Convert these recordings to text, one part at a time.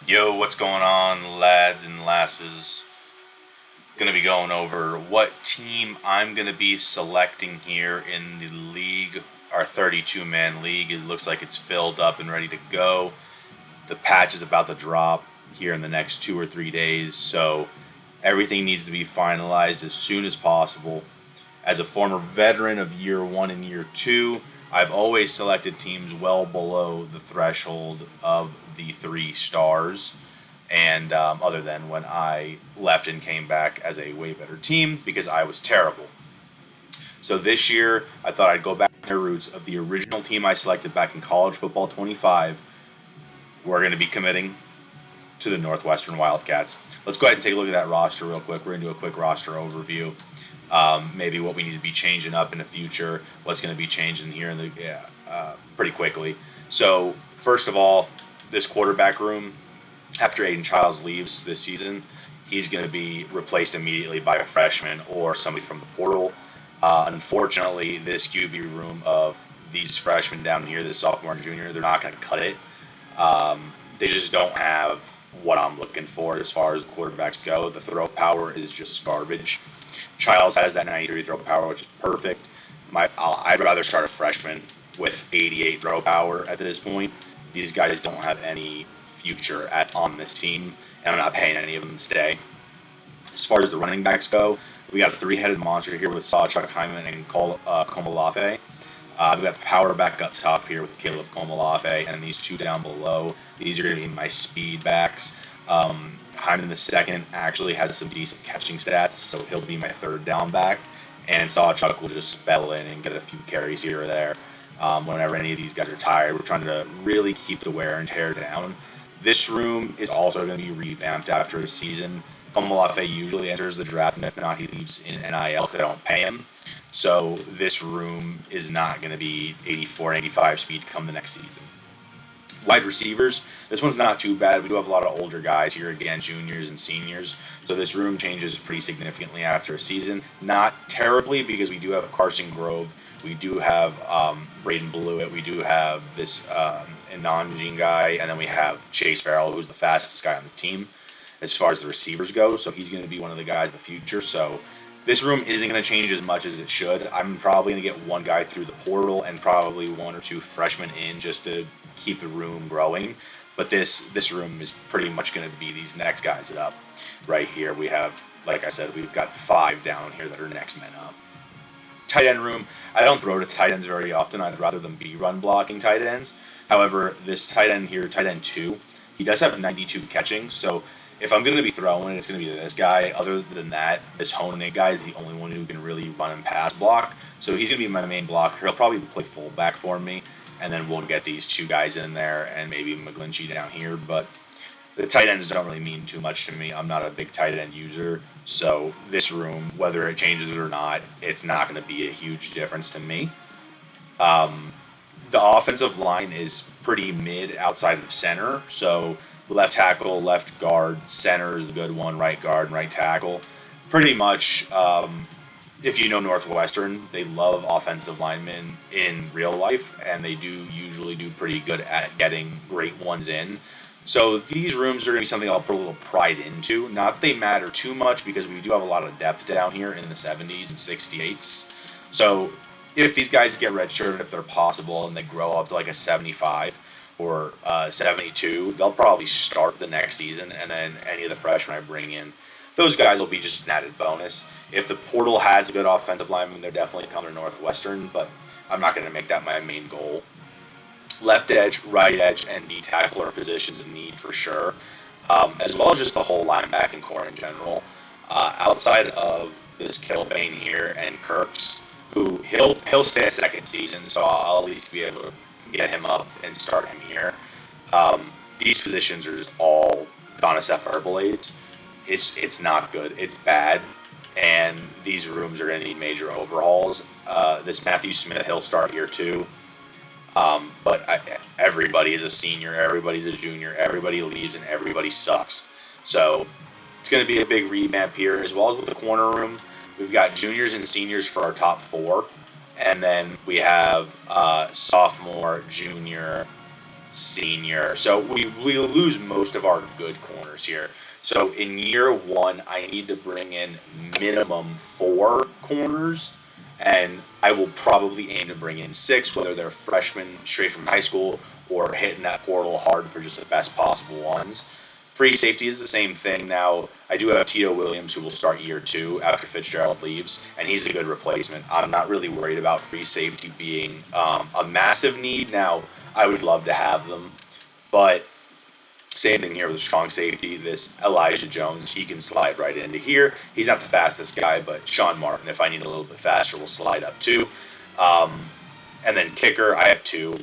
Yo, what's going on, lads and lasses? Gonna be going over what team I'm gonna be selecting here in the league, our 32-man league. It looks like it's filled up and ready to go. The patch is about to drop here in the next 2 or 3 days, so everything needs to be finalized as soon as possible. As a former veteran of year one and year two, I've always selected teams well below the threshold of the 3 stars. And other than when I left and came back as a way better team because I was terrible. So this year, I thought I'd go back to the roots of the original team I selected back in college football 25. We're going to be committing to the Northwestern Wildcats. Let's go ahead and take a look at that roster real quick. We're going to do a quick roster overview. Maybe what we need to be changing up in the future, what's going to be changing here in the pretty quickly. So first of all, this quarterback room, after Aiden Childs leaves this season, he's going to be replaced immediately by a freshman or somebody from the portal. Unfortunately, this QB room of these freshmen down here, this sophomore and junior, they're not going to cut it. They just don't have what I'm looking for as far as quarterbacks go. The throw power is just garbage. Childs has that 93 throw power, which is perfect. I'd rather start a freshman with 88 throw power at this point. These guys don't have any future on this team, and I'm not paying any of them to stay. As far as the running backs go, we got a three-headed monster here with Sawchuck Hyman and Komalafe. We've got the power back up top here with Caleb Komalafe, and these two down below. These are going to be my speed backs. Hyman the second actually has some decent catching stats, so he'll be my third down back. And Sawchuck will just spell in and get a few carries here or there. Whenever any of these guys are tired, we're trying to really keep the wear and tear down. This room is also going to be revamped after a season. Komalafe usually enters the draft, and if not, he leaves in NIL because I don't pay him. So this room is not going to be 84 and 85 speed come the next season. Wide receivers, this one's not too bad. We do have a lot of older guys here, again, juniors and seniors. So this room changes pretty significantly after a season. Not terribly, because we do have Carson Grove. We do have Braden Blewett. We do have this Anandjin guy. And then we have Chase Farrell, who's the fastest guy on the team as far as the receivers go. So he's going to be one of the guys in the future. So this room isn't going to change as much as it should. I'm probably going to get one guy through the portal and probably one or two freshmen in just to keep the room growing. But this room is pretty much going to be these next guys up. Right here, we have, like I said, we've got 5 down here that are next men up. Tight end room, I don't throw to tight ends very often. I'd rather them be run blocking tight ends. However, this tight end here, tight end 2, he does have 92 catching, so if I'm going to be throwing, it's going to be this guy. Other than that, this Honig guy is the only one who can really run and pass block. So he's going to be my main blocker. He'll probably play fullback for me, and then we'll get these 2 guys in there and maybe McGlinchey down here. But the tight ends don't really mean too much to me. I'm not a big tight end user. So this room, whether it changes or not, it's not going to be a huge difference to me. The offensive line is pretty mid outside of center. So left tackle, left guard, center is the good one, right guard, right tackle. Pretty much, if you know Northwestern, they love offensive linemen in real life, and they do usually do pretty good at getting great ones in. So these rooms are going to be something I'll put a little pride into. Not that they matter too much because we do have a lot of depth down here in the 70s and 68s. So if these guys get redshirted, if they're possible, and they grow up to like a 75, or 72, they'll probably start the next season, and then any of the freshmen I bring in, those guys will be just an added bonus. If the portal has a good offensive lineman, they're definitely coming to Northwestern, but I'm not going to make that my main goal. Left edge, right edge, and D tackle are positions of need for sure, as well as just the whole linebacking core in general. Outside of this Kilbane here and Kirks, who he'll stay a second season, so I'll at least be able to get him up and start him here. These positions are just all Gonasef Herbalades. It's not good. It's bad. And these rooms are going to need major overhauls. This Matthew Smith, he'll start here too. Everybody is a senior, everybody's a junior, everybody leaves, and everybody sucks. So it's going to be a big revamp here, as well as with the corner room. We've got juniors and seniors for our top 4. And then we have sophomore, junior, senior. So we lose most of our good corners here. So in year one, I need to bring in minimum 4 corners, and I will probably aim to bring in 6, whether they're freshmen straight from high school or hitting that portal hard for just the best possible ones. Free safety is the same thing. Now, I do have Tito Williams, who will start year 2 after Fitzgerald leaves, and he's a good replacement. I'm not really worried about free safety being a massive need. Now, I would love to have them, but same thing here with a strong safety. This Elijah Jones, he can slide right into here. He's not the fastest guy, but Sean Martin, if I need a little bit faster, will slide up too. And then kicker, I have 2.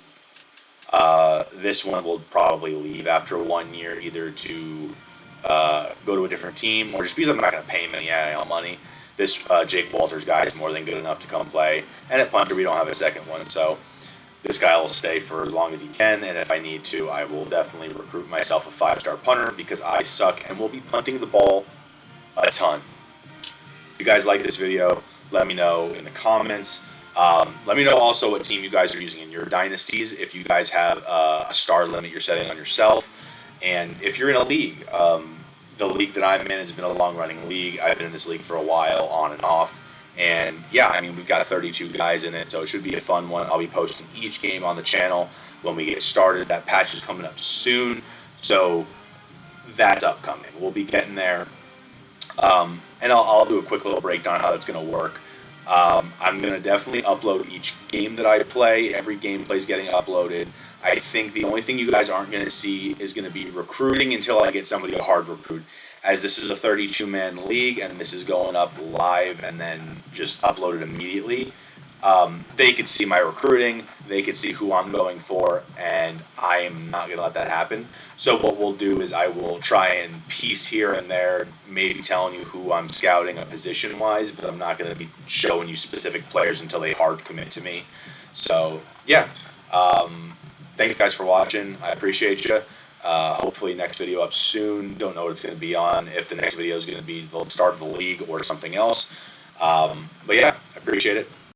This one will probably leave after 1 year, either to go to a different team or just because I'm not going to pay him any NIL money. This Jake Walters guy is more than good enough to come play. And at punter, we don't have a second one, so this guy will stay for as long as he can, and if I need to, I will definitely recruit myself a 5-star punter because I suck and will be punting the ball a ton. If you guys like this video, let me know in the comments. Let me know also what team you guys are using in your dynasties, if you guys have a star limit you're setting on yourself, and if you're in a league. The league that I'm in has been a long-running league. I've been in this league for a while, on and off. And yeah, I mean, we've got 32 guys in it, so it should be a fun one. I'll be posting each game on the channel when we get started. That patch is coming up soon, so that's upcoming. We'll be getting there. And I'll do a quick little breakdown on how that's going to work. I'm going to definitely upload each game that I play. Every gameplay is getting uploaded. I think the only thing you guys aren't going to see is going to be recruiting until I get somebody to hard recruit, as this is a 32-man league and this is going up live and then just uploaded immediately. They could see my recruiting, they could see who I'm going for, and I am not going to let that happen. So what we'll do is I will try and piece here and there, maybe telling you who I'm scouting position-wise, but I'm not going to be showing you specific players until they hard commit to me. So, yeah. Thank you guys for watching. I appreciate you. Hopefully next video up soon. Don't know what it's going to be on, if the next video is going to be the start of the league or something else. But yeah, I appreciate it.